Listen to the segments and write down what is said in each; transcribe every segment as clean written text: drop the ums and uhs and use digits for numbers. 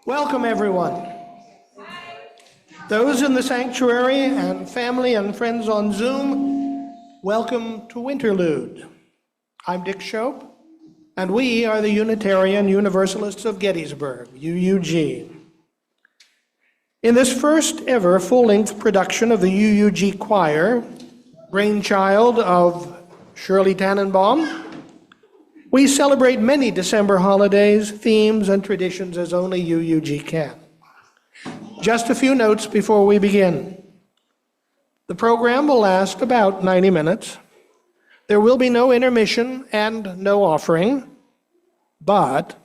Welcome, everyone. Those in the sanctuary and family and friends on Zoom, welcome to Winterlude. I'm Dick Shope, and we are the Unitarian Universalists of Gettysburg, UUG. In this first ever full-length production of the UUG Choir, brainchild of Shirley Tannenbaum, we celebrate many December holidays, themes, and traditions as only UUG can. Just a few notes before we begin. The program will last about 90 minutes. There will be no intermission and no offering, but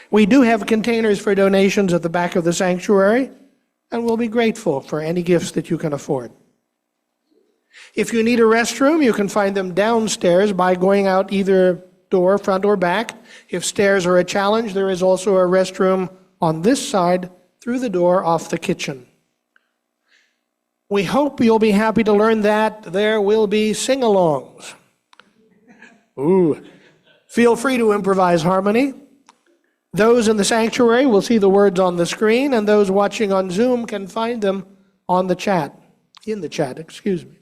we do have containers for donations at the back of the sanctuary, and we'll be grateful for any gifts that you can afford. If you need a restroom, you can find them downstairs by going out either door, front or back. If stairs are a challenge, there is also a restroom on this side through the door off the kitchen. We hope you'll be happy to learn that there will be sing-alongs. Ooh, feel free to improvise harmony. Those in the sanctuary will see the words on the screen, and those watching on Zoom can find them on the chat, in the chat, excuse me.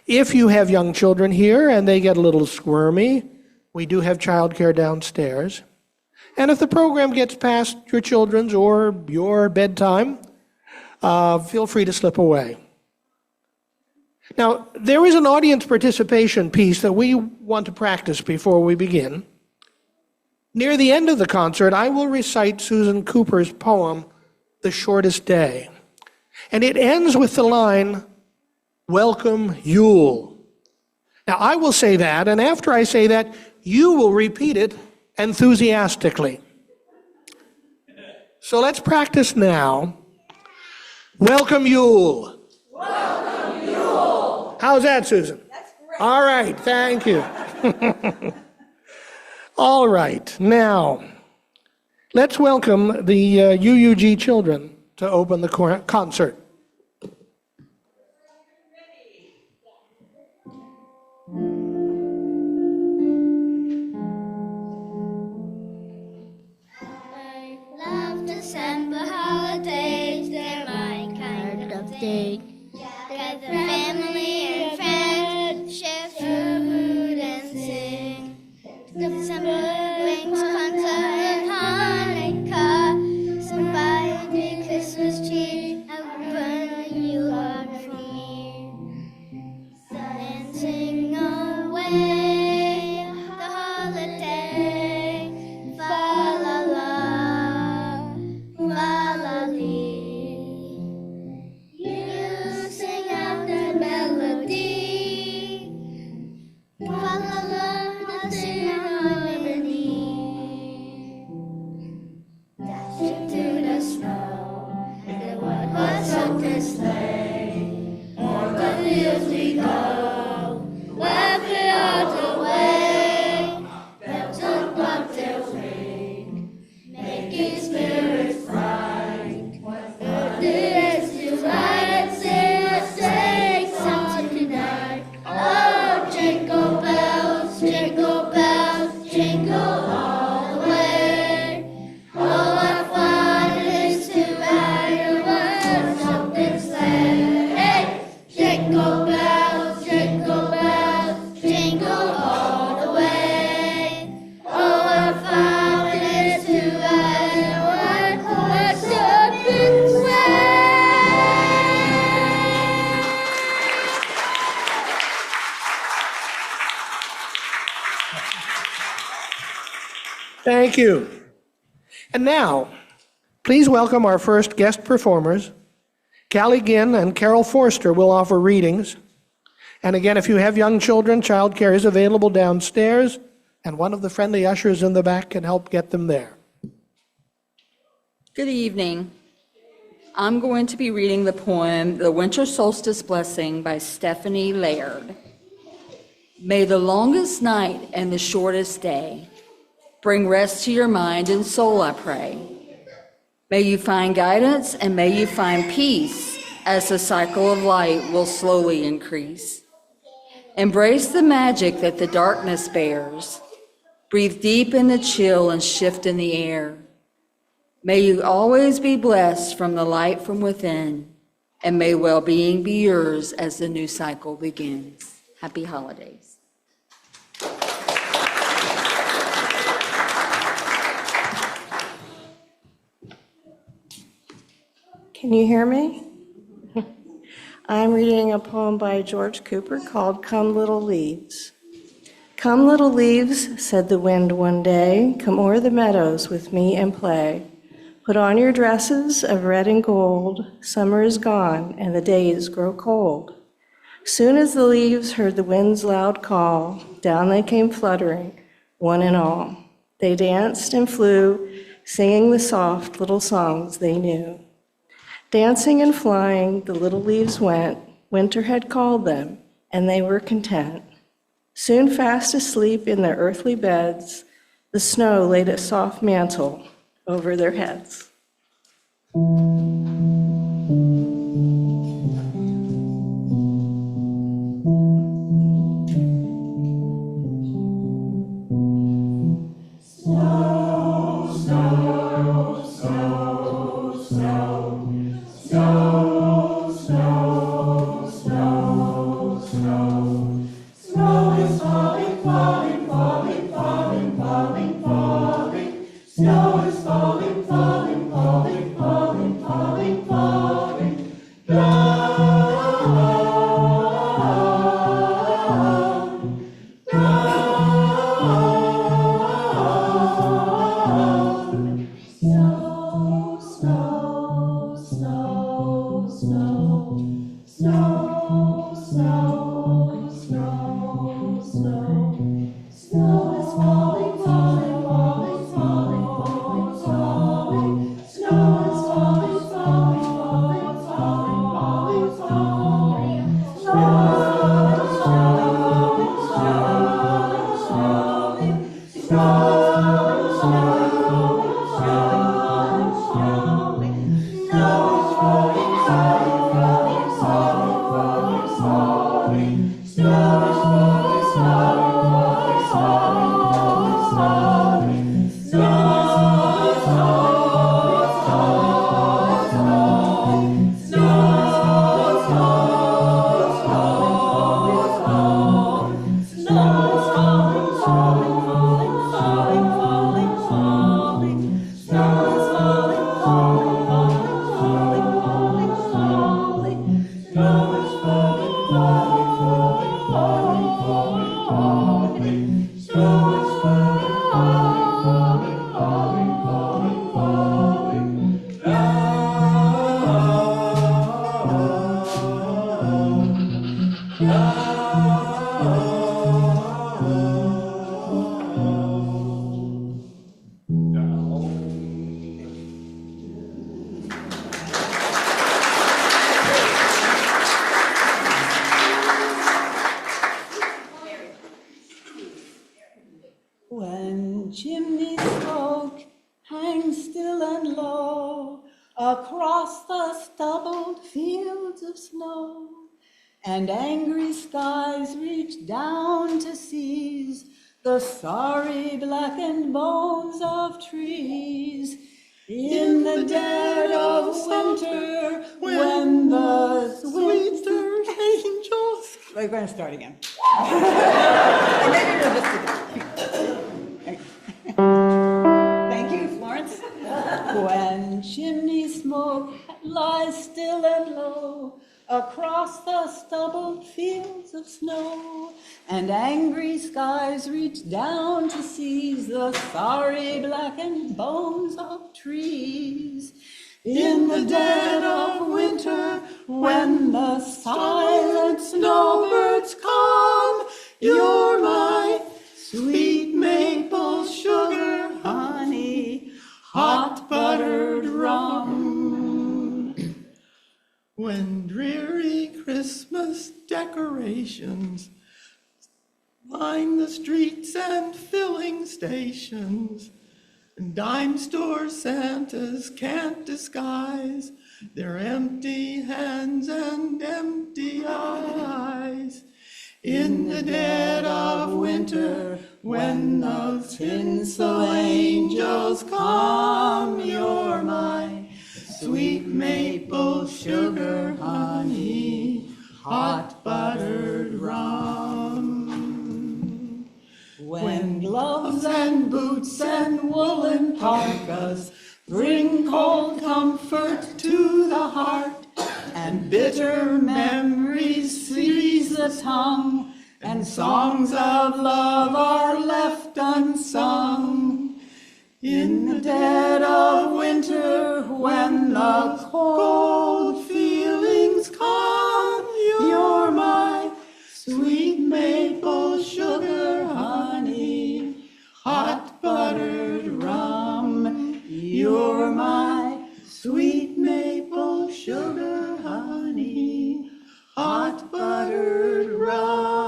If you have young children here and they get a little squirmy, we do have childcare downstairs. And if the program gets past your children's or your bedtime, feel free to slip away. Now, there is an audience participation piece that we want to practice before we begin. Near the end of the concert, I will recite Susan Cooper's poem, The Shortest Day. And it ends with the line, "Welcome, Yule." Now, I will say that, and after I say that, you will repeat it enthusiastically. So let's practice now. Welcome, Yule. Welcome, Yule. How's that, Susan? That's great. All right, thank you. All right, now, let's welcome the UUG children to open the concert. I love December holidays, they're my kind of thing. Gather family and friends, share food and sing. December brings Kwanzaa and Hanukkah. So buy me Christmas tree, I will burn you up for me. Dancing away the holiday, fa la la, fa la lee. You sing out the melody, fa la la, I'll sing harmony. Dashing through the snow, the one-horse open sleigh. O'er the fields we go, laughing all the way. Bells on bobtails ring, making spirits bright. What it is to ride, sing a sleigh song tonight. Oh, jingle bells, jingle all the way. Oh, what fun it is to ride a one-horse open sleigh. Hey, jingle bells, jingle all the way. Oh, what fun it is to ride a one-horse open sleigh. Thank you. And now, please welcome our first guest performers. Callie Ginn and Carol Forster will offer readings. And again, if you have young children, childcare is available downstairs, and one of the friendly ushers in the back can help get them there. Good evening. I'm going to be reading the poem, The Winter Solstice Blessing by Stephanie Laird. May the longest night and the shortest day bring rest to your mind and soul, I pray. May you find guidance and may you find peace as the cycle of light will slowly increase. Embrace the magic that the darkness bears. Breathe deep in the chill and shift in the air. May you always be blessed from the light from within, and may well-being be yours as the new cycle begins. Happy holidays. Can you hear me? I'm reading a poem by George Cooper called Come Little Leaves. Come little leaves, said the wind one day, come o'er the meadows with me and play. Put on your dresses of red and gold, summer is gone and the days grow cold. Soon as the leaves heard the wind's loud call, down they came fluttering, one and all. They danced and flew, singing the soft little songs they knew. Dancing and flying, the little leaves went, winter had called them, and they were content. Soon fast asleep in their earthly beds, the snow laid a soft mantle over their heads. When chimney smoke hangs still and low across the stubbled fields of snow, and angry skies reach down to seize the sorry blackened bones of trees, in the dead of winter, when the sweet angels... We're going to start again. Thank you, Florence. When chimney smoke lies still and low across the stubbled fields of snow, and angry skies reach down to seize the sorry blackened bones of trees, in the dead of winter, when the silent snowbirds come, you're my sweet maple sugar honey, hot buttered rum. When dreary Christmas decorations line the streets and filling stations, and dime store Santas can't disguise their empty hands and empty eyes, In the dead of winter, when the tinsel angels come, you're my sweet maple sugar honey, hot buttered rum. When gloves and boots and woolen parkas bring cold comfort to the heart, and bitter memories seize the tongue, and songs of love are left unsung. In the dead of winter, when the cold feelings come, you're my sweet maple sugar honey, hot buttered rum. You're my sweet maple sugar honey, hot buttered rum.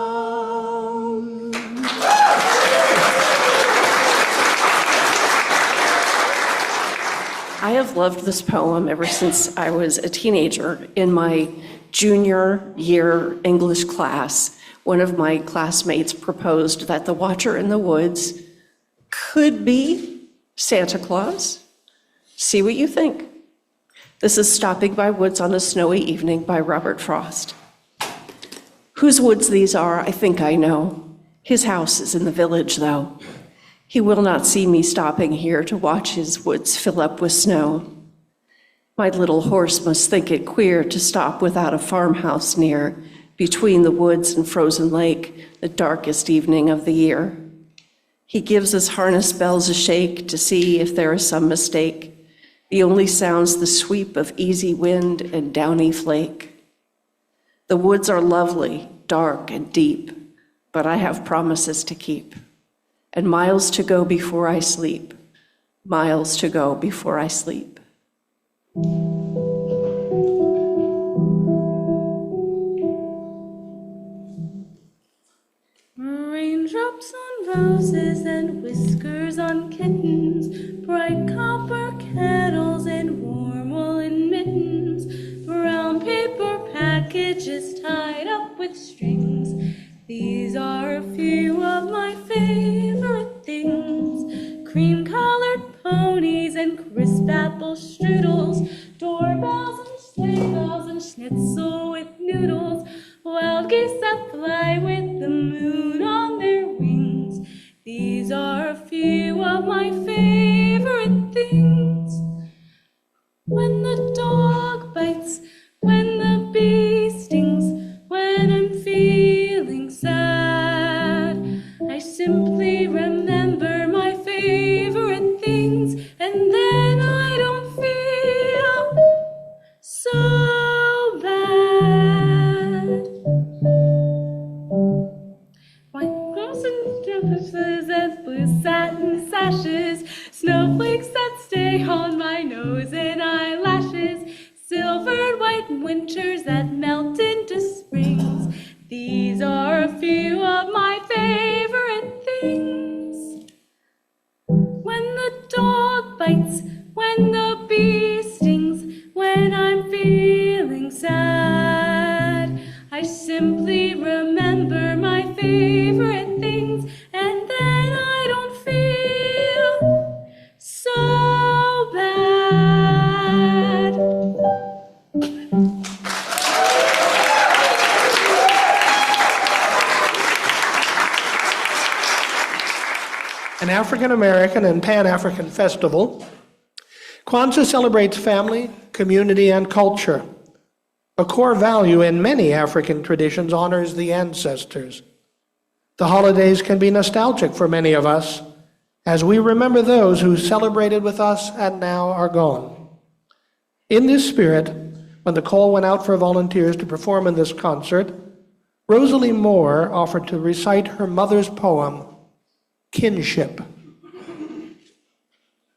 I have loved this poem ever since I was a teenager. In my junior year English class, one of my classmates proposed that the Watcher in the Woods could be Santa Claus. See what you think. This is Stopping by Woods on a Snowy Evening by Robert Frost. Whose woods these are, I think I know. His house is in the village, though. He will not see me stopping here to watch his woods fill up with snow. My little horse must think it queer to stop without a farmhouse near, between the woods and frozen lake, the darkest evening of the year. He gives his harness bells a shake to see if there is some mistake. The only sound's the sweep of easy wind and downy flake. The woods are lovely, dark and deep, but I have promises to keep, and miles to go before I sleep, miles to go before I sleep. Raindrops on roses and whiskers on kittens, bright copper kettles and warm woolen mittens, brown paper packages tied up with strings. These are a few of my favorite things: cream-colored ponies and crisp apple strudels, doorbells and sleigh bells and schnitzel with noodles, wild geese that fly with the moon on their wings. These are a few of my favorite things. When the dog bites, when the bee stings, when I'm feeling sad, I simply remember my favorite things, and then I don't feel so bad. White gloves and jumpers and blue satin sashes, snowflakes that stay on my nose and eyelashes, silvered white winters that melt into springs. These are a few of my favorite things. When the dog bites, when the bee stings, when I'm feeling sad, I simply remember my favorite things, and then I don't feel so bad. An African-American and Pan-African festival, Kwanzaa celebrates family, community, and culture. A core value in many African traditions honors the ancestors. The holidays can be nostalgic for many of us, as we remember those who celebrated with us and now are gone. In this spirit, when the call went out for volunteers to perform in this concert, Rosalie Moore offered to recite her mother's poem, Kinship.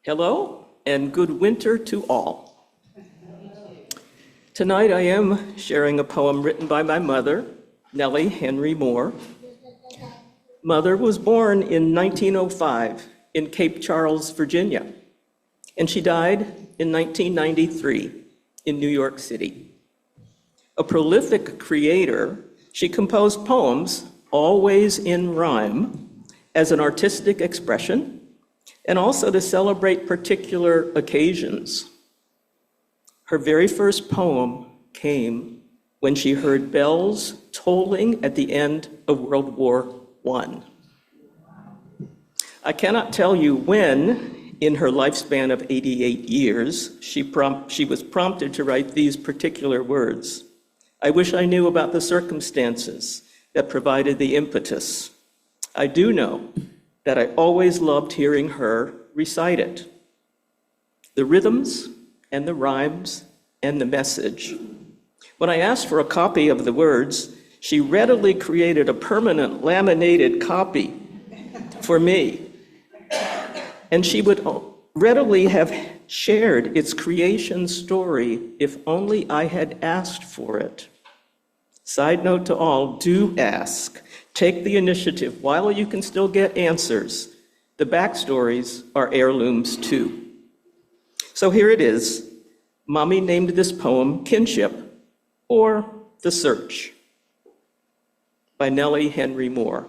Hello and good winter to all. Tonight I am sharing a poem written by my mother, Nellie Henry Moore. Mother was born in 1905 in Cape Charles, Virginia, and she died in 1993 in New York City. A prolific creator, She composed poems, always in rhyme, as an artistic expression, and also to celebrate particular occasions. Her very first poem came when she heard bells tolling at the end of World War I. I cannot tell you when, in her lifespan of 88 years, she was prompted to write these particular words. I wish I knew about the circumstances that provided the impetus. I do know that I always loved hearing her recite it. The rhythms and the rhymes and the message. When I asked for a copy of the words, she readily created a permanent laminated copy for me. And she would readily have shared its creation story if only I had asked for it. Side note to all, do ask. Take the initiative while you can still get answers. The backstories are heirlooms too. So here it is. Mommy named this poem Kinship, or The Search, by Nellie Henry Moore.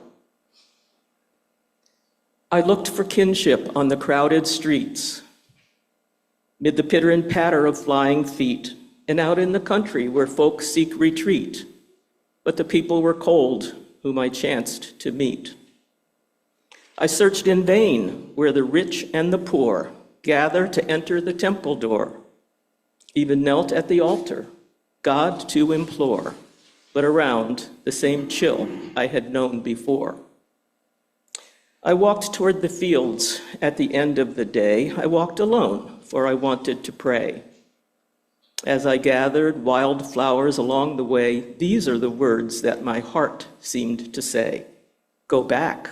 I looked for kinship on the crowded streets, mid the pitter and patter of flying feet, and out in the country where folk seek retreat. But the people were cold whom I chanced to meet. I searched in vain where the rich and the poor gather to enter the temple door, even knelt at the altar, God to implore, but around the same chill I had known before. I walked toward the fields at the end of the day. I walked alone, for I wanted to pray. As I gathered wild flowers along the way, these are the words that my heart seemed to say. Go back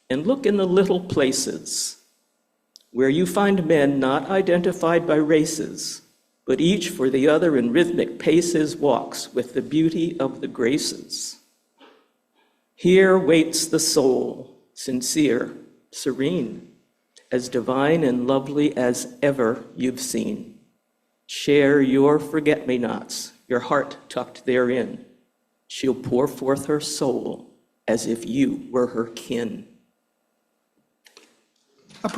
and look in the little places where you find men not identified by races, but each for the other in rhythmic paces walks with the beauty of the graces. Here waits the soul, sincere, serene, as divine and lovely as ever you've seen. Share your forget-me-nots, your heart tucked therein. She'll pour forth her soul as if you were her kin. A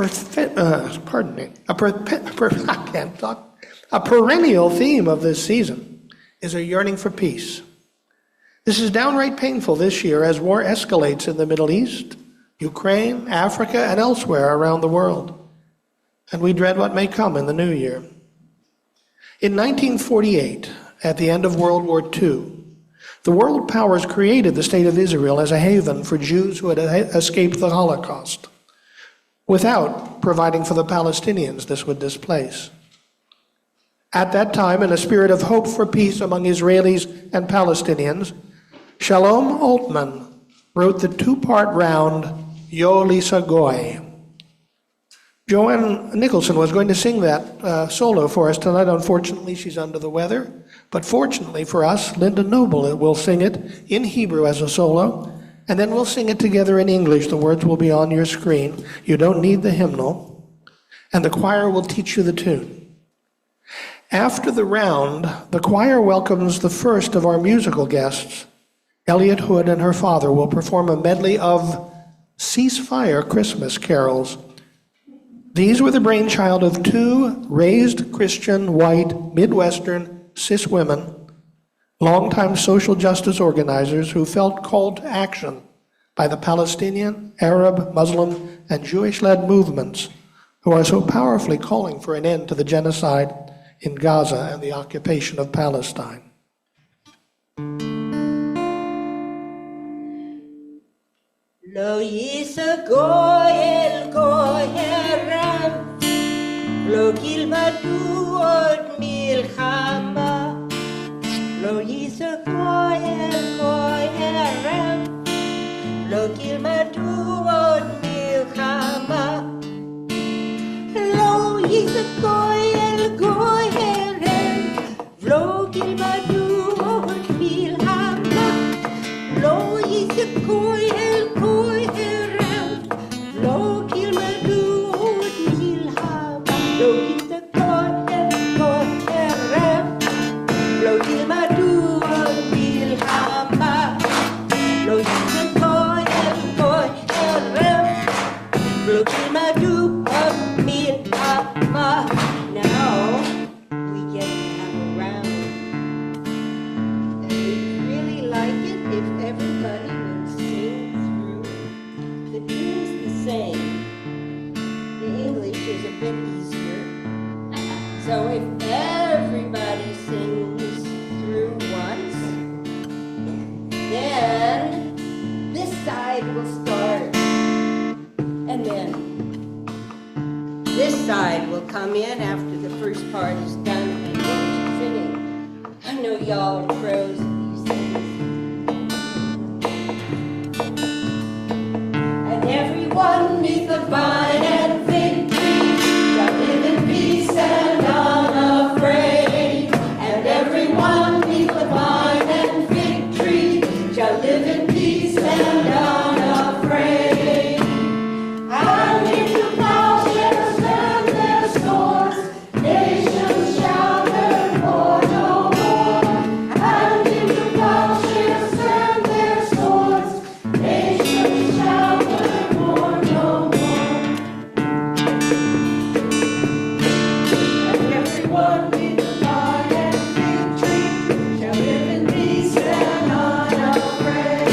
perennial theme of this season is a yearning for peace. This is downright painful this year as war escalates in the Middle East, Ukraine, Africa, and elsewhere around the world. And we dread what may come in the new year. In 1948, at the end of World War II, the world powers created the State of Israel as a haven for Jews who had escaped the Holocaust, without providing for the Palestinians this would displace. At that time, in a spirit of hope for peace among Israelis and Palestinians, Shalom Altman wrote the two-part round, Yo Lisa Goy. Joanne Nicholson was going to sing that solo for us tonight. Unfortunately, she's under the weather. But fortunately for us, Linda Noble will sing it in Hebrew as a solo, and then we'll sing it together in English. The words will be on your screen. You don't need the hymnal, and the choir will teach you the tune. After the round, the choir welcomes the first of our musical guests. Elliot Hood and her father will perform a medley of Ceasefire Christmas Carols. These were the brainchild of two raised Christian, white, Midwestern, cis women, longtime social justice organizers who felt called to action by the Palestinian, Arab, Muslim, and Jewish-led movements who are so powerfully calling for an end to the genocide in Gaza and the occupation of Palestine. Lo Lisa Goy el Goy Ram, lo Gilmadu od Milchama, lo Lisa Goy el Goy Ram, lo Gilmadu od Milchama, lo Lisa Goy el Goy Ram, lo Gilmadu od Milchama, lo Lisa Goy el Goy Ram, broken my do of me and Papa. Now we get to have a round. And we'd really like it if everybody would sing through the tunes the same. The English is a bit easier. So if everybody sings through once, then this side will start. And then this side will come in after the first part is done and we'll keep singing. I know y'all are pros at these things. And everyone neath the vine and fig tree shall live in peace and unafraid. And everyone neath the vine and fig tree shall live in peace and unafraid. And into plowshares and their stores, nations shall learn war no more. And into plowshares and their stores, nations shall learn war no more. And everyone in the vine and fig tree shall live in peace and unafraid.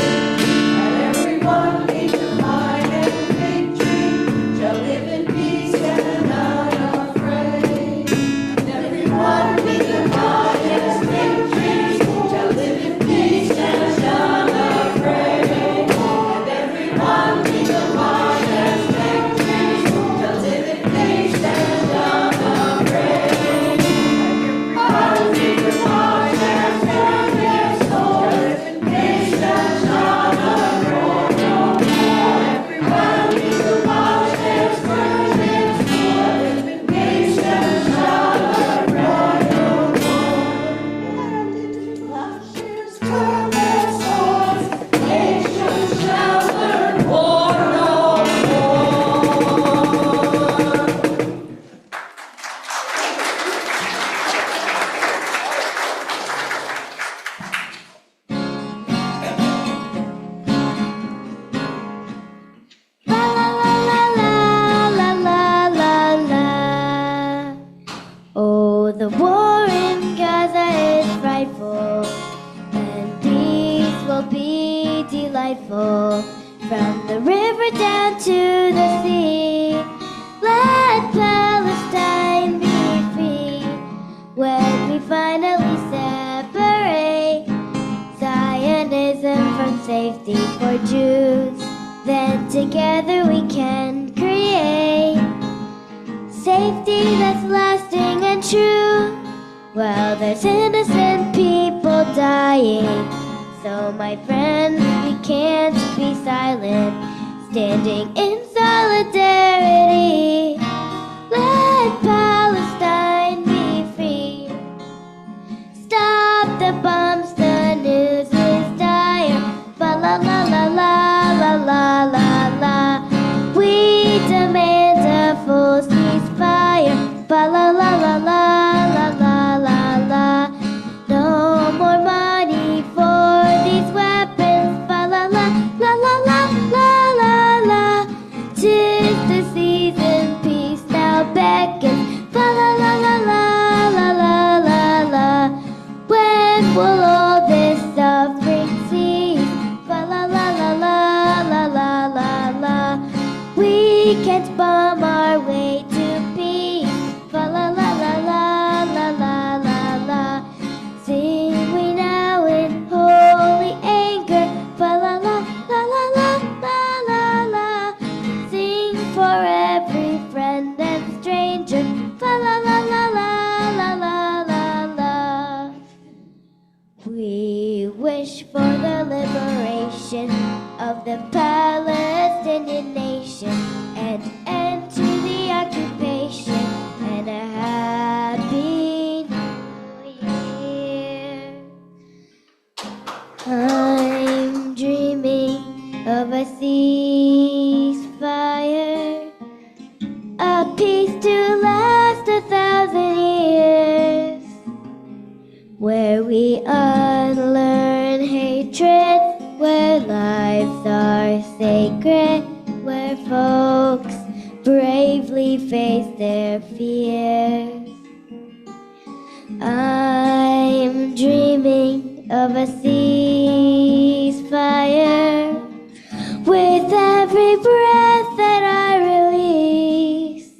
And everyone in the vine and fig tree shall live in peace and unafraid. And everyone in the vine and fig tree shall live in peace and unafraid. And everyone in the vine and fig tree shall live in peace and unafraid. And everyone in the vine and their stores, nations shall not war no more. Everyone in the vine and their stores, nations shall not war no more. And into the plowshares turn their swords, nations shall learn war no more. La la la la la la la. Oh, the war in Gaza is frightful, and peace will be delightful. From the river down to the sea, let Palestine be free. When we finally separate Zionism from safety for Jews, then together we can create safety that's lasting and true. Well, there's innocent people dying, so my friends, we can't be silent, standing in solidarity. Let Palestine be free. Stop the bombs, the news is dire. Ba la la la la la la la la. We demand a full ceasefire. Ba la la la la la la la la. No more money for these weapons. Ba la la la la la la la la. 'Tis the season, peace now beckons. Ba la la la la la la la la. When will all this suffering cease? Ba la la la la la la la la. We can't bomb our way to peace. Ba la la la la la la la la. Sing we now in holy anger. Ba la la la la la la la la. Sing for every friend and stranger. Ba la la la la la la la la. We wish for the liberation of the Palestinian nation and end to the occupation and a happy new year. I'm dreaming of a ceasefire, a peace to last 1,000 years, where we unlearn hatred, where lives are sacred, where foes folks bravely face their fears. I'm dreaming of a ceasefire with every breath that I release.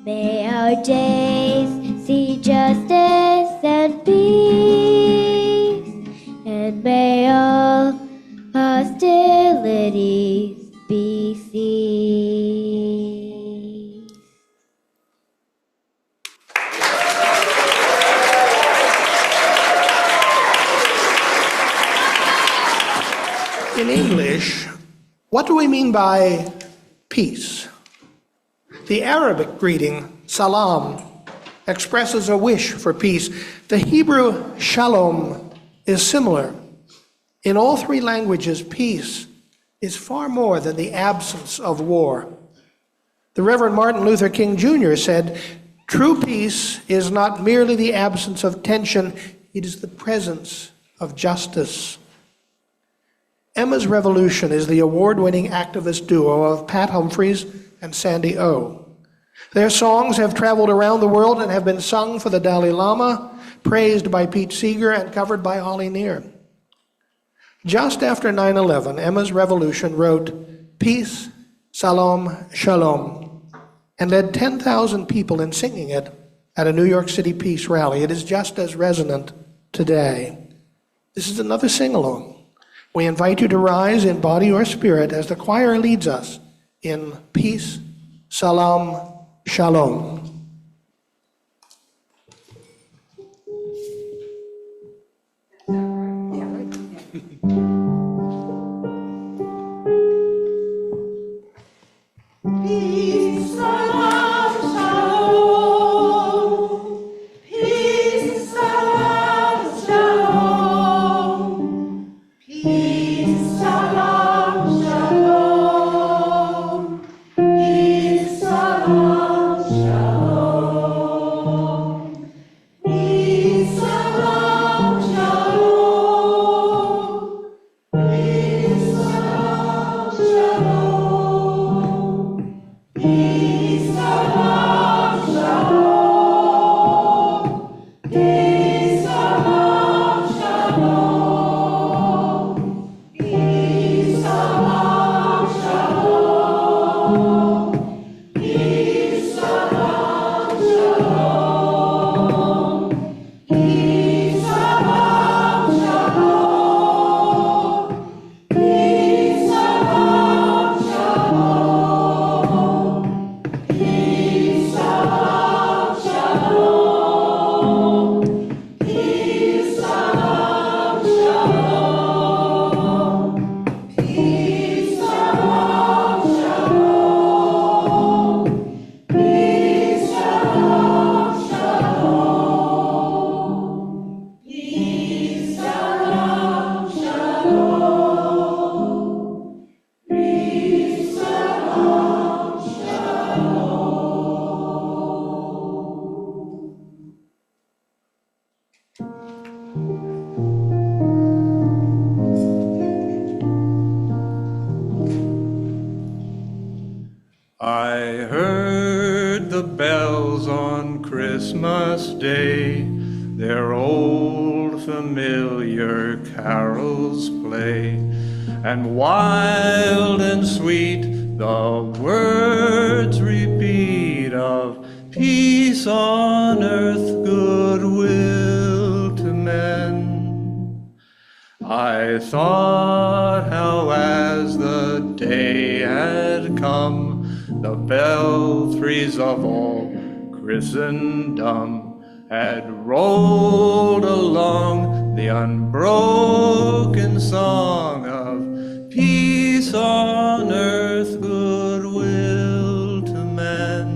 May our days see justice and peace, and may all hostilities be ceased. In English, what do we mean by peace? The Arabic greeting, Salaam, expresses a wish for peace. The Hebrew Shalom is similar. In all three languages, peace is far more than the absence of war. The Reverend Martin Luther King Jr. said, "True peace is not merely the absence of tension, it is the presence of justice." Emma's Revolution is the award-winning activist duo of Pat Humphries and Sandy O. Their songs have traveled around the world and have been sung for the Dalai Lama, praised by Pete Seeger, and covered by Holly Near. Just after 9/11, Emma's Revolution wrote, "Peace, Salaam Shalom," and led 10,000 people in singing it at a New York City peace rally. It is just as resonant today. This is another sing-along. We invite you to rise in body or spirit as the choir leads us in Peace, Salaam Shalom. Peace, salam, shalom. Peace, salam, shalom. Peace, salam, shalom. Peace, salam, shalom. Peace, salam, shalom. Peace, salam, shalom. Peace, salam, shalom. Peace, salam, shalom. Peace, salam, shalom. Peace, salam, shalom. Peace, salam, shalom. Peace, salam, shalom. Peace, salam, shalom. Peace, salam, shalom. Peace, salam, shalom. Peace, salam, shalom. Peace, salam, shalom. Peace, salam, I heard the bells on Christmas Day, their old familiar carols play, and wild and sweet the words repeat of peace on earth, goodwill to men. I thought how as the day had come, the belfries of all Christendom had rolled along the unbroken song of peace on earth, goodwill to men.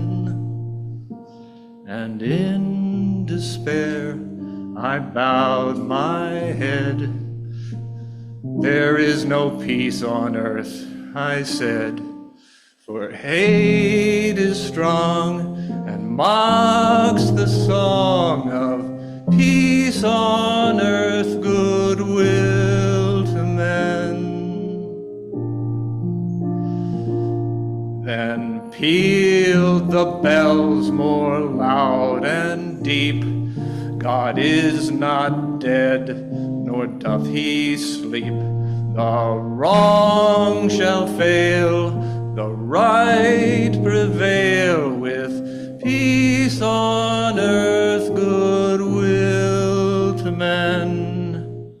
And in despair I bowed my head. There is no peace on earth, I said, for hate is strong and mocks the song of peace on earth, goodwill to men. Then pealed the bells more loud and deep. God is not dead, nor doth he sleep. The wrong shall fail, the right prevail, with peace on earth, goodwill to men.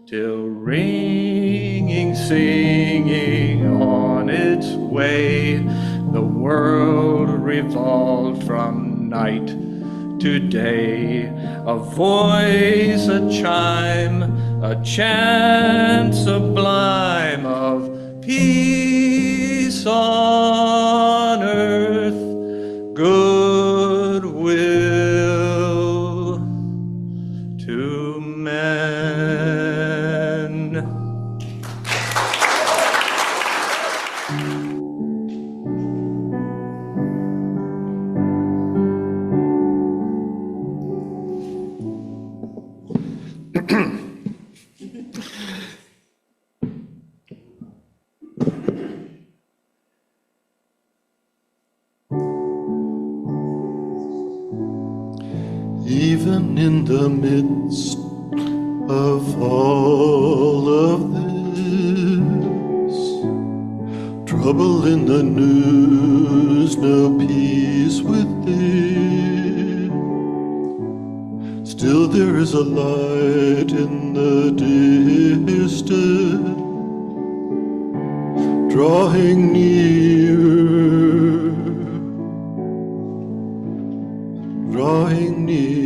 Till ringing, singing on its way, the world revolved from night to day. A voice, a chime, a chant sublime of peace on earth, goodwill to men. Even in the midst of all of this, trouble in the news, no peace within, still there is a light in the distance, drawing nearer, drawing nearer.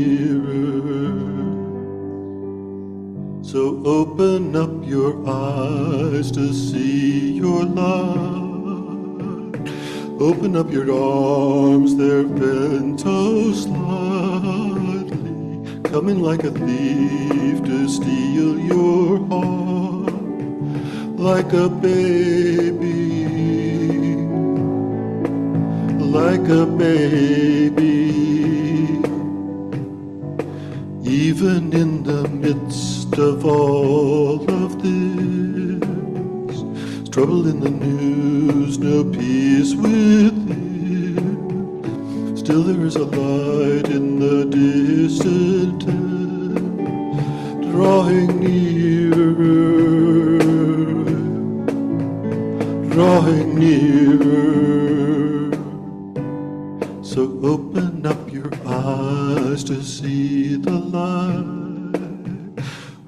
So open up your eyes to see your light. Open up your arms, they're bent so slightly, coming like a thief to steal your heart, like a baby, like a baby. Even in the midst of all of this, trouble in the news, no peace within, still there is a light in the distant end, drawing nearer, drawing nearer. So open up your eyes to see the light.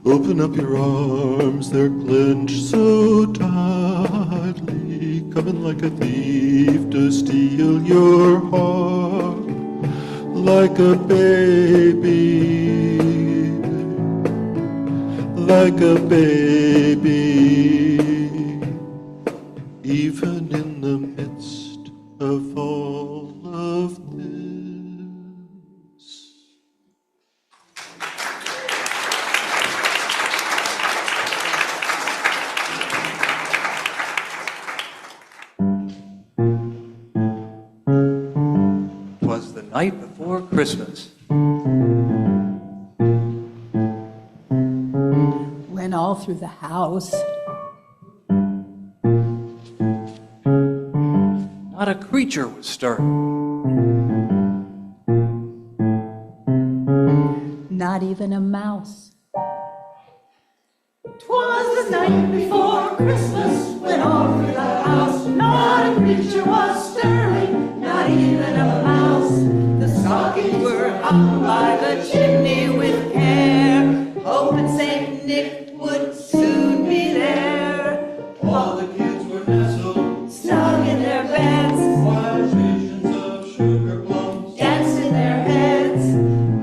Open up your arms, they're clenched so tightly, coming like a thief to steal your heart, like a baby, like a baby. Even in the midst of all of this. Twas the night before Christmas. Went all through the house. Not a creature was stirring. Not even a mouse. 'Twas the night before Christmas, when all through the house not a creature was stirring, not even a mouse. The stockings were hung by the chimney with care, hoping Saint Nick would soon be there. All the kids were nestled, Snug in their beds, while visions of sugar plums danced in their heads.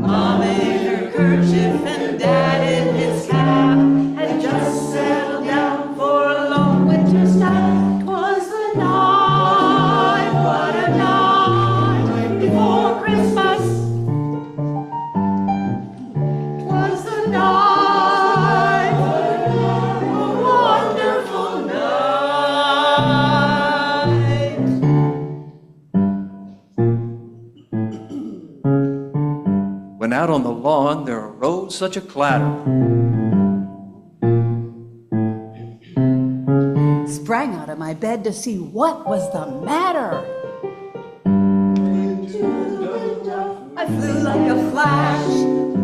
Mama in her kerchief and Dad in his cap had just settled down for a long winter's nap. 'Twas the night, what a night before Christmas. 'Twas the night, a wonderful night. When out on the lawn there arose such a clatter. Sprang out of my bed to to see what was the matter. I flew like a flash,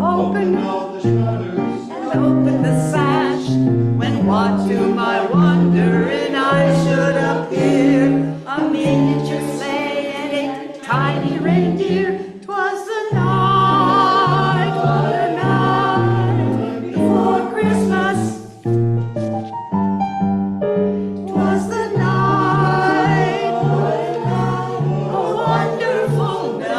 opened all the shutters, and opened the sash. When what to my wondering eyes should appear, a miniature sleigh and a tiny reindeer. 'Twas the night, what a night before Christmas. 'Twas the night, what a night, a wonderful night.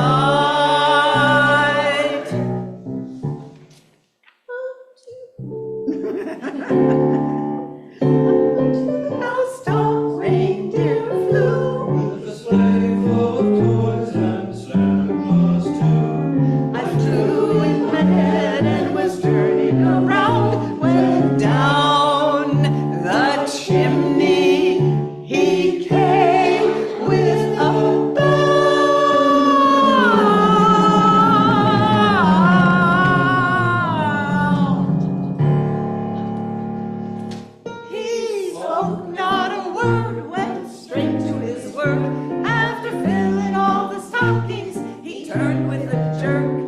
House-top reindeer flew with a sleigh full of toys and Santa Claus too. I flew in my head and was turning around when down the chimney he came with a bound. He spoke not a word, went straight to his work. After filling all the stockings, he turned with a jerk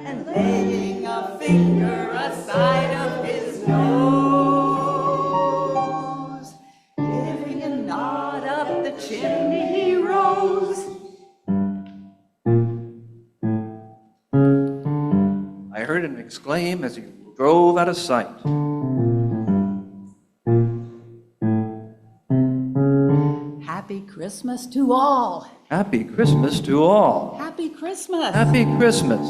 and laying a finger aside of his nose, giving a nod up the chimney he rose. I heard him exclaim as he drove out of sight. Happy Christmas to all. Happy Christmas to all. Happy Christmas. Happy Christmas.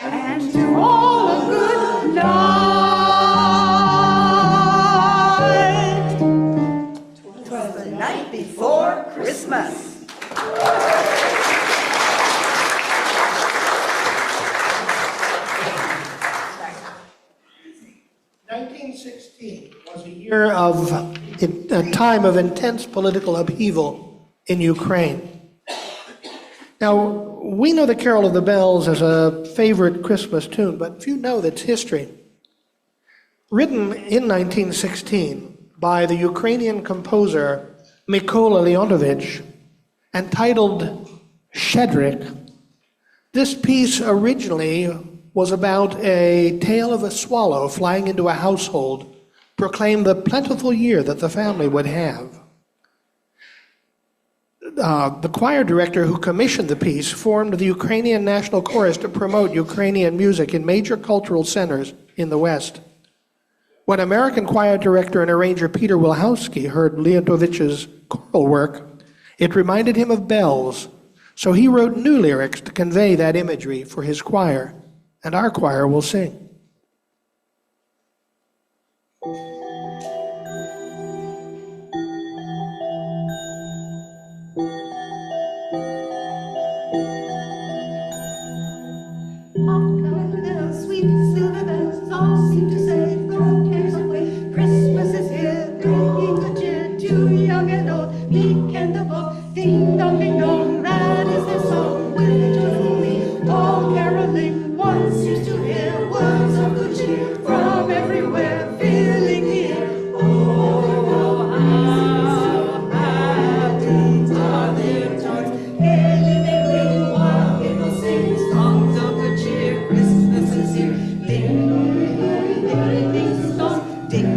And to all a good night. 'Twas the night before Christmas. 1916 was a year of a time of intense political upheaval in Ukraine. Now, we know the Carol of the Bells as a favorite Christmas tune, but few know its history. Written in 1916 by the Ukrainian composer Mykola Leontovich and titled Shedrik, this piece originally was about a tale of a swallow flying into a household, proclaimed the plentiful year that the family would have. The choir director who commissioned the piece formed the Ukrainian National Chorus to promote Ukrainian music in major cultural centers in the West. When American choir director and arranger Peter Wilhowsky heard Leontovich's choral work, it reminded him of bells, so he wrote new lyrics to convey that imagery for his choir, and our choir will sing. Sweet silver bells all seem to say, throw cares away. Christmas is here, bringing good cheer to young and old, meek and the bold. Ding dong, that is their song. With joyful glee, all caroling, one seems to hear words of good cheer from everywhere, filling the air. Oh, how happy are their joys! Gaily they ring, while people sing songs of good cheer. Christmas is here. Ding, ding, ding, songs. Ding,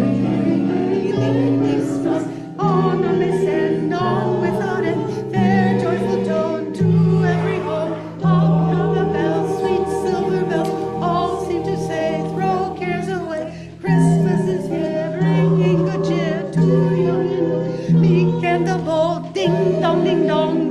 ding, ding, songs. On they send, on without end, their joyful tone to every home. Hark on the bells, sweet silver bells, all seem to say, throw cares away. Christmas is here, bringing good cheer to young and old, meek and the bold. Ding dong,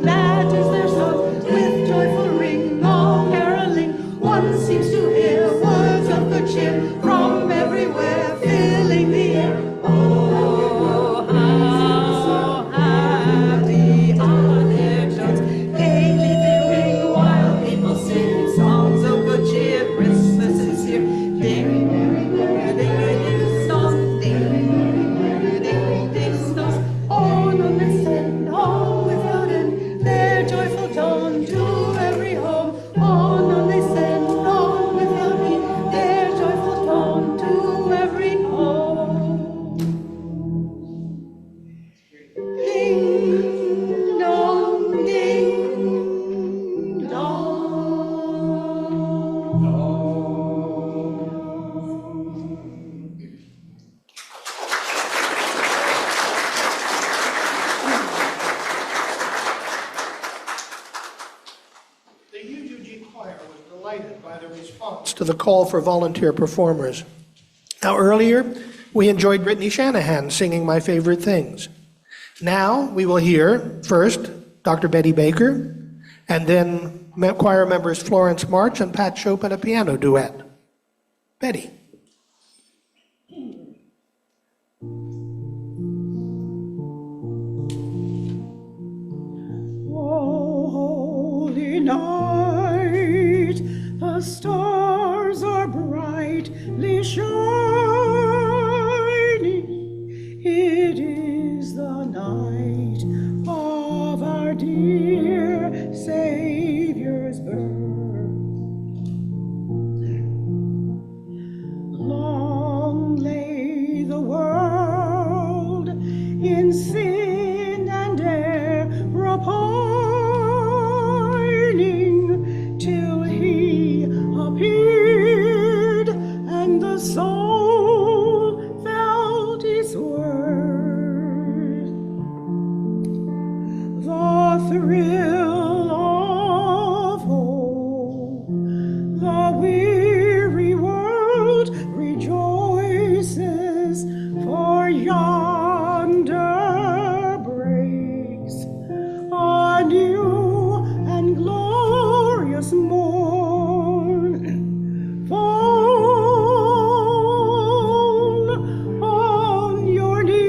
that is their song. With joyful ring, all caroling, one seems to hear words of good cheer from everywhere, filling the air. Oh, how happy are their tones! Gaily they ring, while people sing songs of good cheer. Christmas is here. Ding, ding, ding, songs. Ding, ding, ding, songs. On they send, all without end, their delighted by the response to the call for volunteer performers. Now, earlier, we enjoyed Brittany Shanahan singing My Favorite Things. Now, we will hear, first, Dr. Betty Baker, and then choir members Florence March and Pat Shope in a piano duet. Betty. Holy night, the stars are brightly shining. It is the night of our dear Savior's birth. Long lay the world in sin and error pining, till he appeared and the soul felt his worth. The thrill of hope, the weary world rejoices, for yonder breaks a new and glorious morn. Fall on your knees.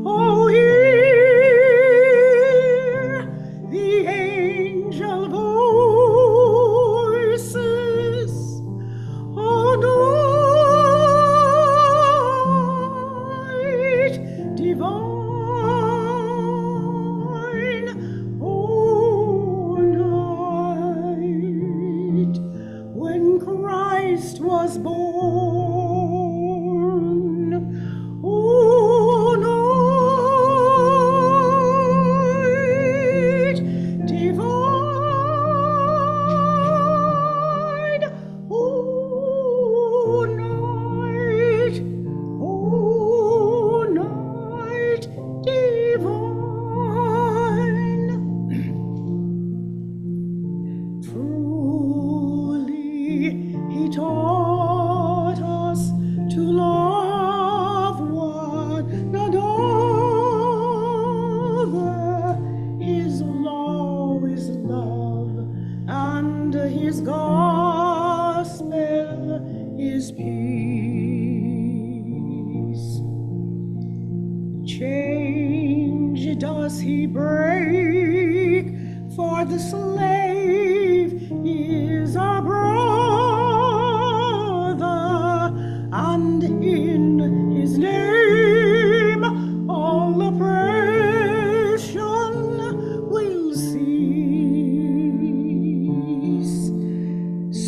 Oh, hear the angel voices. Oh, night divine. Oh, night when Christ was born. Oh, night divine. Oh, night. Oh, night divine. Truly, he taught us to love one another. His law is love, and his gospel is peace. Change does he break, for the slave is our brother, and in his name all oppression will cease.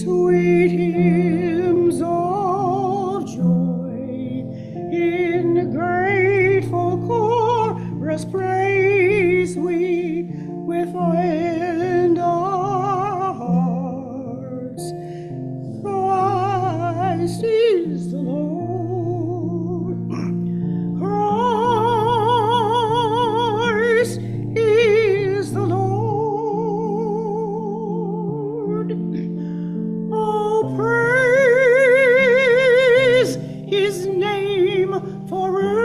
Sweet hymns of joy in grateful chorus praise we within our hearts. Christ is the Lord. Christ is the Lord. Oh, praise his name forever.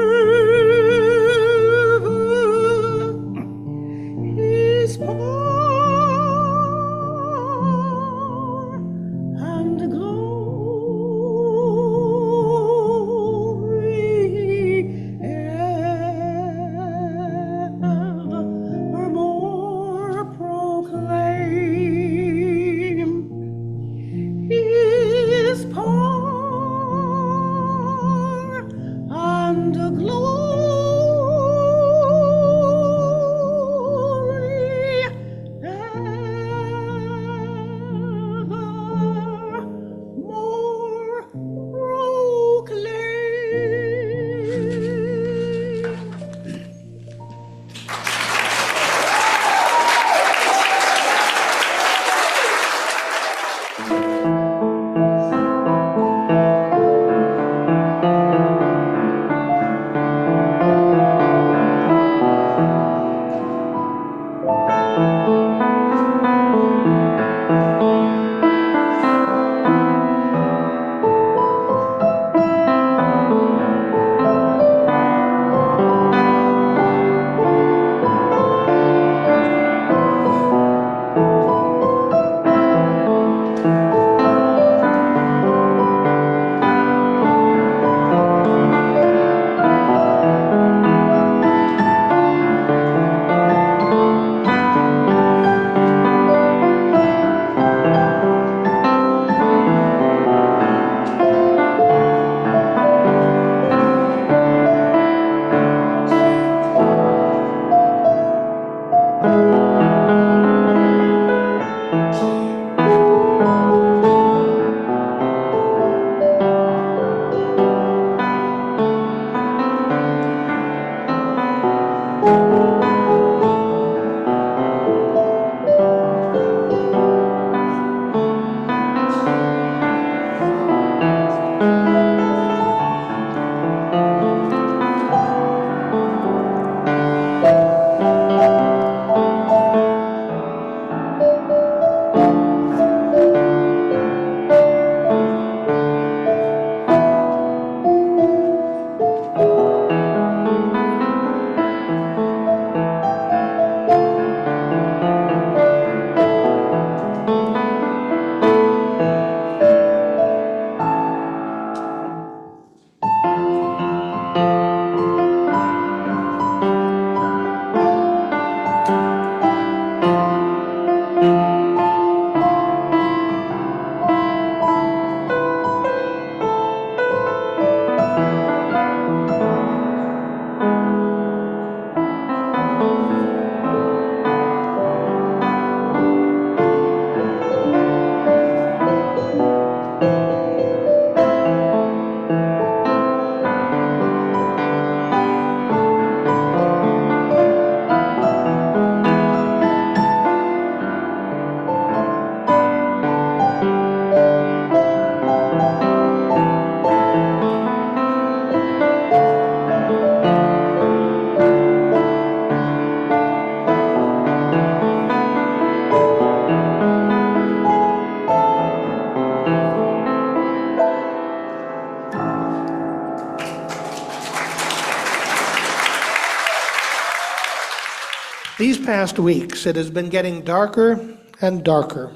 These past weeks, it has been getting darker and darker.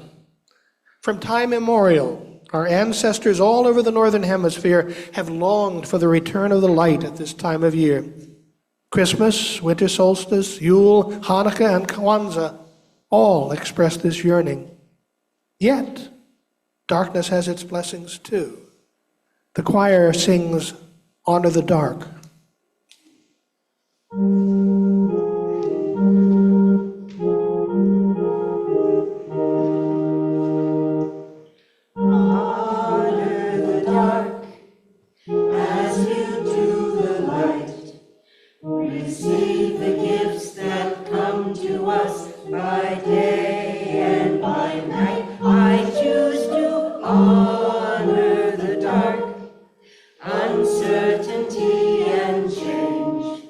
From time immemorial, our ancestors all over the Northern Hemisphere have longed for the return of the light at this time of year. Christmas, winter solstice, Yule, Hanukkah, and Kwanzaa all express this yearning. Yet, darkness has its blessings too. The choir sings, "Honor the Dark." Receive the gifts that come to us by day and by night. I choose to honor the dark, uncertainty and change.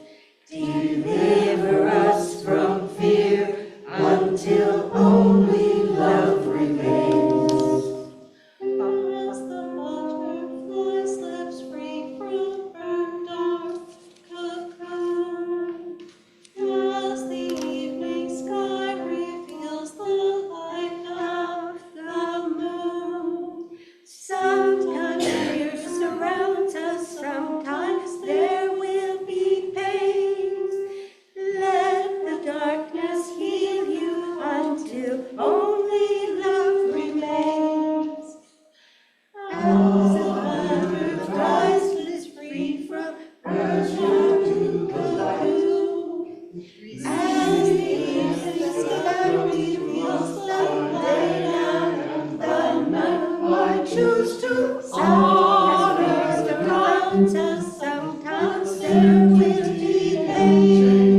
Deliver us from fear until only love remains. As the butterfly slips free from her dark cocoon, as the evening sky reveals the light of the moon. Sometimes fear surrounds us, sometimes there will be pain. Let the darkness heal you until only love remains. As the butterfly slips free from her cocoon, as the evening sky reveals the light of the night, I choose to honor the darkness. Sometimes there will be pain.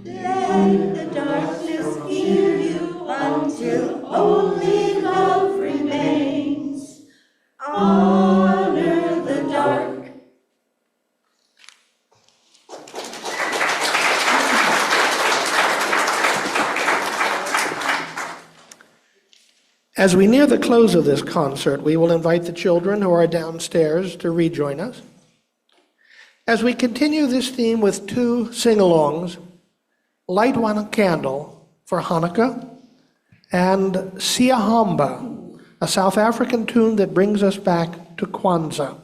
Let the darkness heal you until only love remains. Honor the dark. As we near the close of this concert, we will invite the children who are downstairs to rejoin us. As we continue this theme with two sing-alongs, Light One Candle for Hanukkah and Siyahamba, a South African tune that brings us back to Kwanzaa.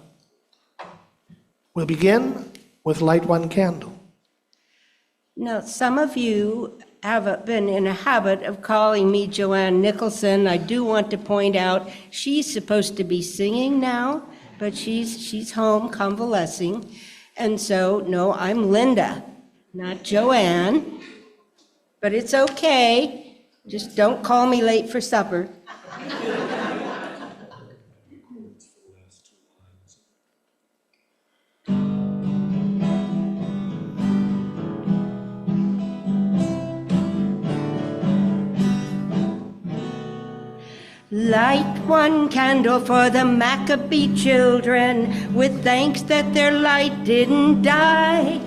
We'll begin with Light One Candle. Now, some of you have been in a habit of calling me Joanne Nicholson. I do want to point out she's supposed to be singing now, but she's home convalescing. And so, no, I'm Linda, not Joanne. But it's okay. Just don't call me late for supper. Light one candle for the Maccabee children, with thanks that their light didn't die.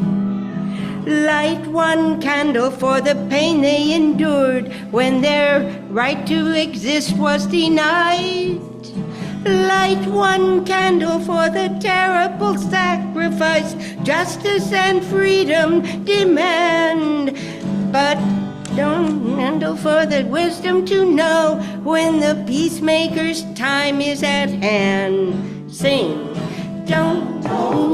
Light one candle for the pain they endured when their right to exist was denied. Light one candle for the terrible sacrifice justice and freedom demand. But don't handle for the wisdom to know when the peacemaker's time is at hand. Sing. Don't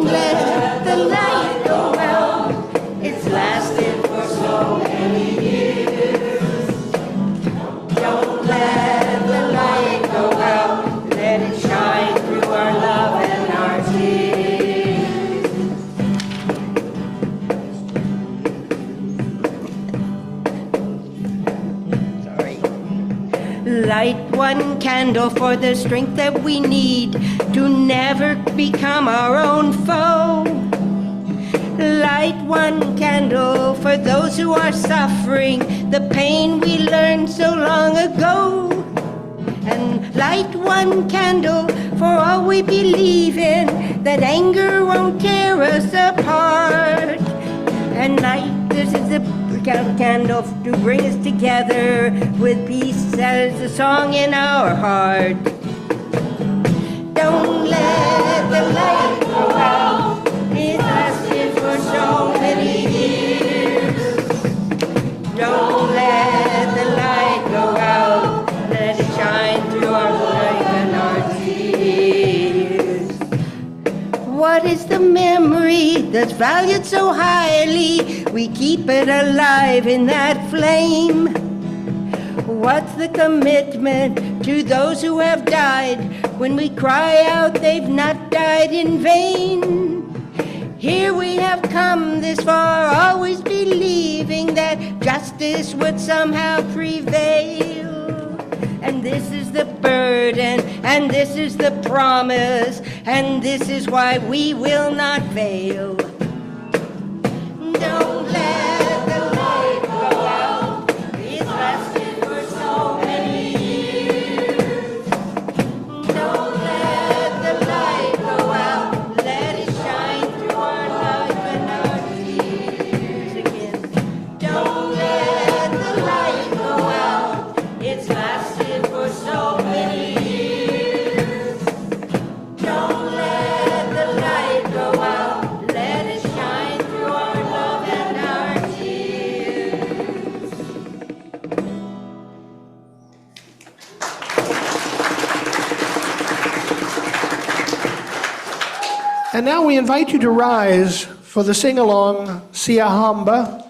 let the light go out. It's lasted for so many years. Don't let the light go out. Let it shine through our love and our tears. Light one candle for the strength that we need to never become our own foe. Light one candle for those who are suffering the pain we learned so long ago. And light one candle for all we believe in, that anger won't tear us apart. And light, this is a candle to bring us together with peace as a song in our heart. Don't let the light go out. It lasted for so many years. dies the memory that's valued so highly. We keep it alive in that flame. What's the commitment to those who have died when we cry out they've not died in vain? Here we have come this far, always believing that justice would somehow prevail. And this is the burden, and this is the promise, and this is why we will not fail. Don't let the light go out. It's lasted for so many years. Don't let the light go out. Let it shine through our life and our tears again. Don't let the light go out. It's lasted for so many years. Don't let the light go out. Let it shine through our love and our tears. And now we invite you to rise for the sing-along Siyahamba.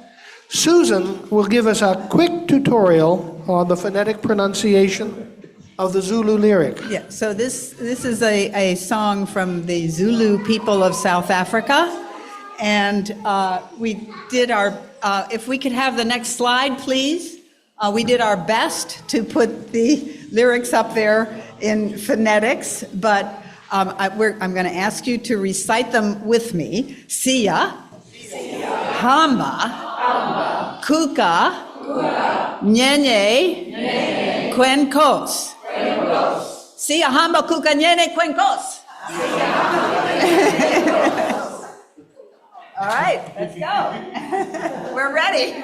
Susan will give us a quick tutorial on the phonetic pronunciation of the Zulu lyric. Yeah, so this is a song from the Zulu people of South Africa. And we did our, if we could have the next slide, please. We did our best to put the lyrics up there in phonetics, but I'm going to ask you to recite them with me. Siyahamba, Kuka, Nyenye, Kwenkos. Siyahamba, Kuka, Nyenye, Kwenkos. All right, let's go. We're ready.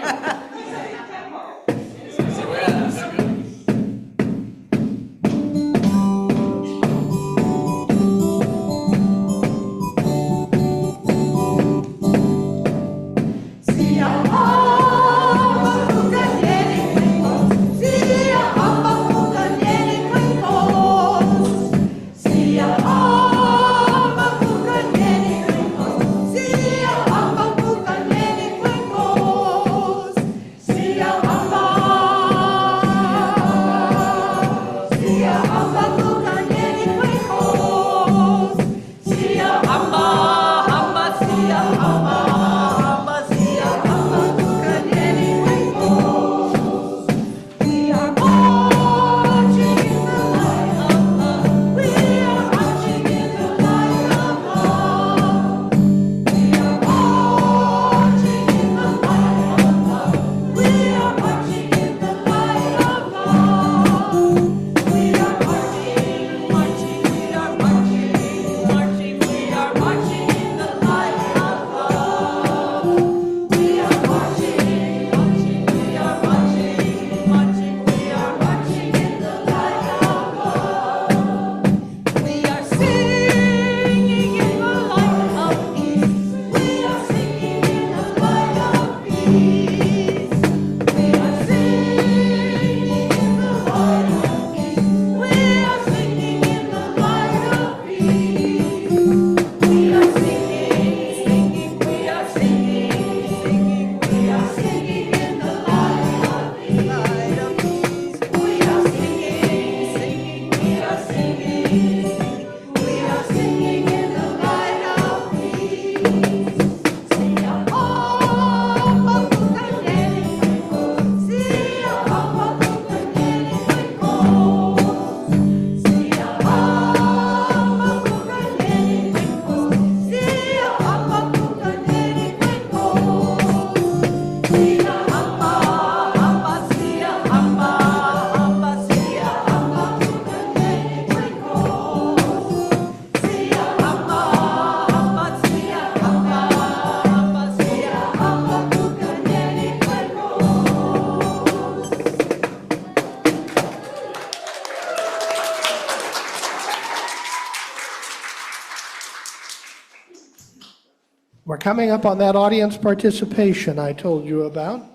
We're coming up on that audience participation I told you about.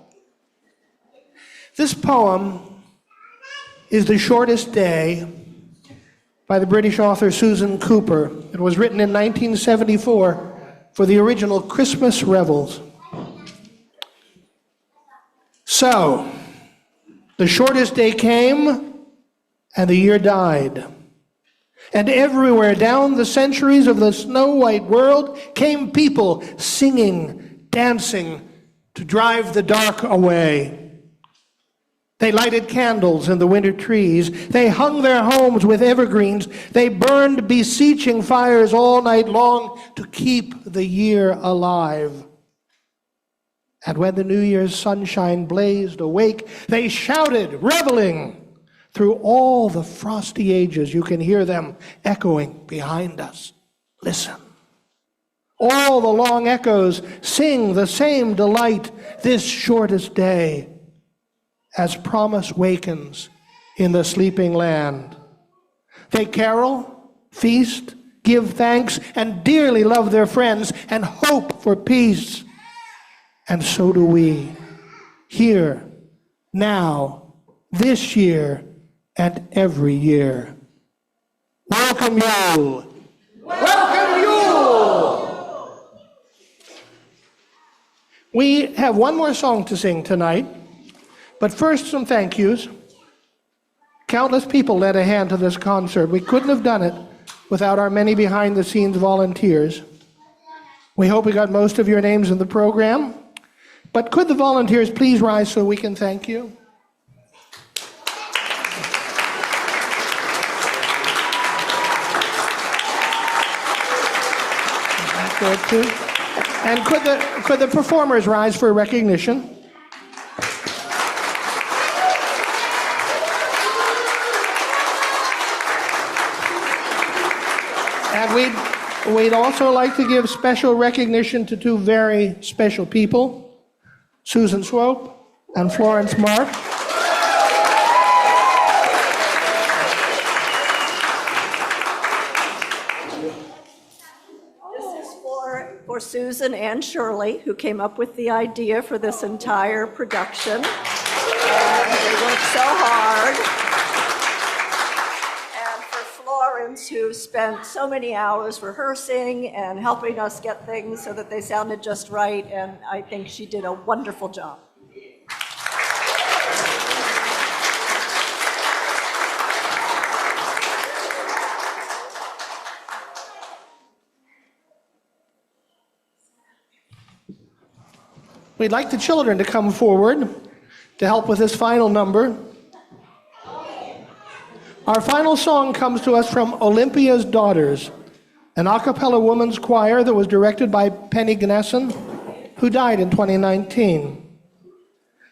This poem is The Shortest Day by the British author Susan Cooper. It was written in 1974 for the original Christmas Revels. So, the shortest day came, and the year died. And everywhere down the centuries of the snow-white world came people singing, dancing, to drive the dark away. They lighted candles in the winter trees. They hung their homes with evergreens. They burned beseeching fires all night long to keep the year alive. And when the New Year's sunshine blazed awake, they shouted, reveling. Through all the frosty ages, you can hear them echoing behind us. Listen. All the long echoes sing the same delight this shortest day, as promise wakens in the sleeping land. They carol, feast, give thanks, and dearly love their friends, and hope for peace. And so do we, here, now, this year, and every year. Welcome Yule! Welcome Yule! We have one more song to sing tonight, but first some thank yous. Countless people lent a hand to this concert. We couldn't have done it without our many behind-the-scenes volunteers. We hope we got most of your names in the program, but could the volunteers please rise so we can thank you? And could the performers rise for recognition? And we'd also like to give special recognition to two very special people, Susan Swope and Florence Mark. For Susan and Shirley, who came up with the idea for this entire production. And they worked so hard. And for Florence, who spent so many hours rehearsing and helping us get things so that they sounded just right, and I think she did a wonderful job. We'd like the children to come forward to help with this final number. Our final song comes to us from Olympia's Daughters, an a cappella women's choir that was directed by Penny Gnessen, who died in 2019.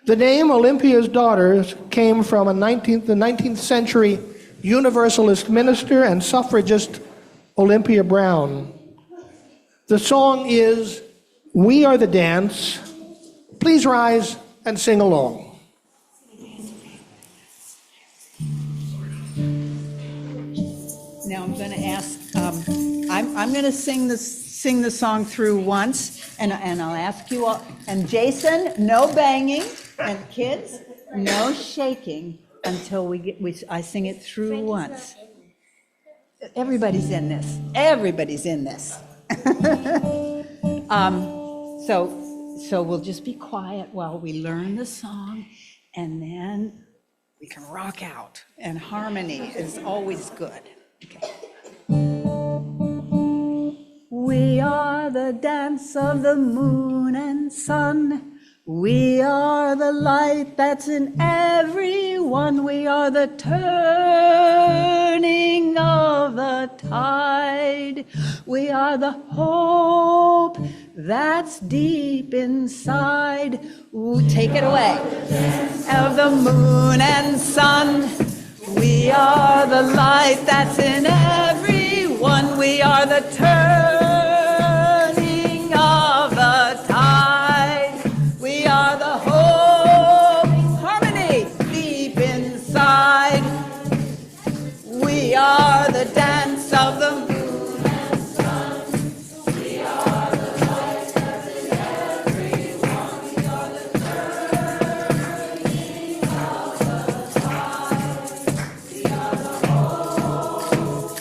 The name Olympia's Daughters came from the 19th century Universalist minister and suffragist Olympia Brown. The song is We Are the Dance. Please rise and sing along. Now I'm going to ask, I'm going to sing the song through once, and I'll ask you all. And Jason, no banging, and kids, no shaking until I sing it through once. Everybody's in this. Everybody's in this. So we'll just be quiet while we learn the song, and then we can rock out. And harmony is always good. Okay. We are the dance of the moon and sun. We are the light that's in everyone. We are the turning of the tide. We are the hope that's deep inside. Ooh, take it away. Of the moon and sun. We are the light that's in everyone. We are the turning of the tide. We are the hope, harmony deep inside. We are the dance of the moon and sun. We are the light that's in everyone. We are the turning of the tide. We are the hope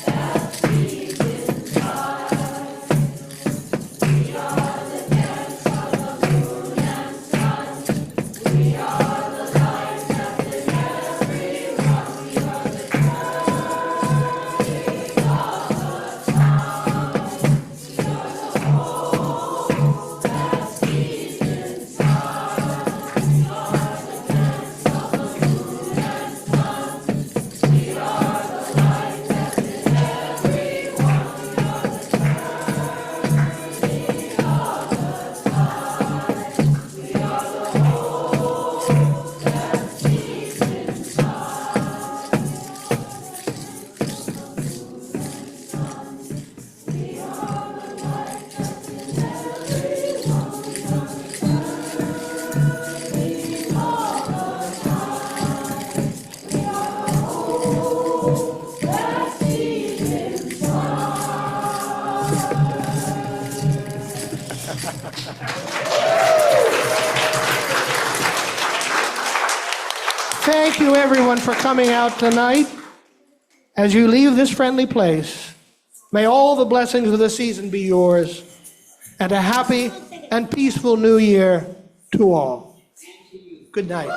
Thank you, everyone, for coming out tonight. As you leave this friendly place, may all the blessings of the season be yours, and a happy and peaceful new year to all. Good night.